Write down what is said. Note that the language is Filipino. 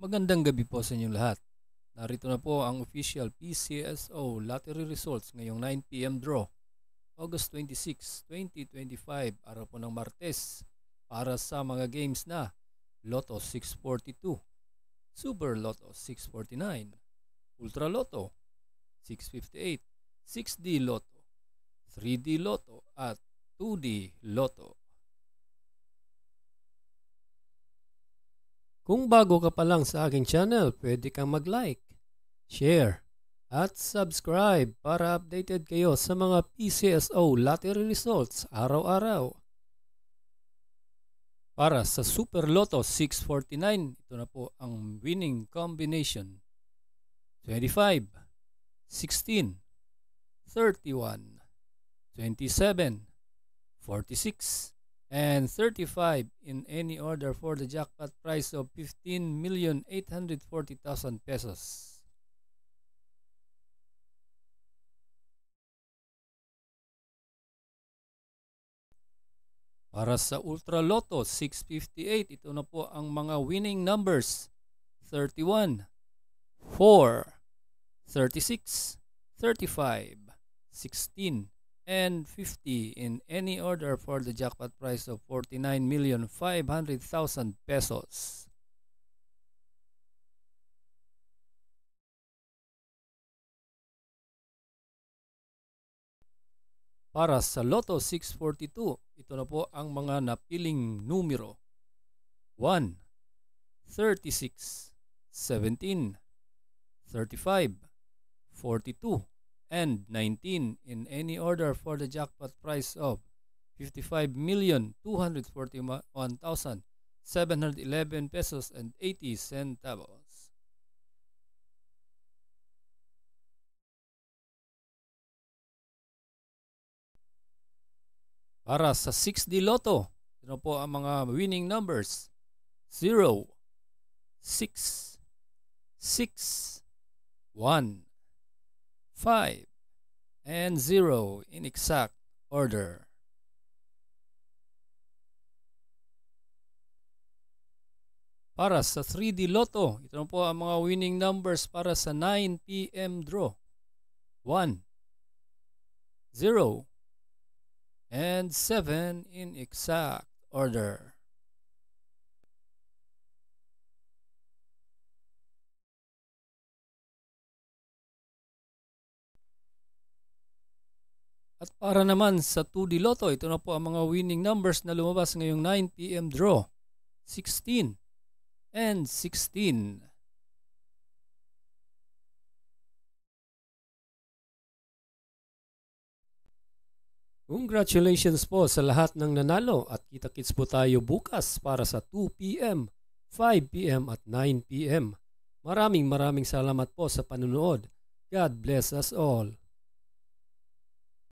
Magandang gabi po sa inyong lahat. Narito na po ang official PCSO lottery results ngayong 9 PM draw. August 26, 2025, araw po ng Martes, para sa mga games na Lotto 642, Super Lotto 649, Ultra Lotto 658, 6D Lotto, 3D Lotto at 2D Lotto. Kung bago ka pa lang sa aking channel, pwede kang mag-like, share, at subscribe para updated kayo sa mga PCSO lottery results araw-araw. Para sa Super Lotto 649, ito na po ang winning combination: 25, 16, 31, 27, 46, and 35 in any order for the jackpot prize of 15,840,000 pesos. Para sa Ultra Lotto 658, ito na po ang mga winning numbers: 31, 4, 36, 35, 16, and 50 in any order for the jackpot prize of 49,500,000 pesos. Para sa Lotto 642, ito na po ang mga napiling numero: 1, 36, 17, 35, 42, and 19 in any order for the jackpot prize of 55,241,711 pesos and 80 centavos. Para sa 6D Lotto, ito po ang mga winning numbers: 0, 6, 6, 1, 5, and 0 in exact order. Para sa 3D Lotto, ito po ang mga winning numbers para sa 9 PM draw: 1, 0, and 7 in exact order. At para naman sa 2D Lotto, ito na po ang mga winning numbers na lumabas ngayong 9 PM draw: 16 and 16. Congratulations po sa lahat ng nanalo, at kita-kits po tayo bukas para sa 2 PM, 5 PM at 9 PM. Maraming salamat po sa panunood. God bless us all.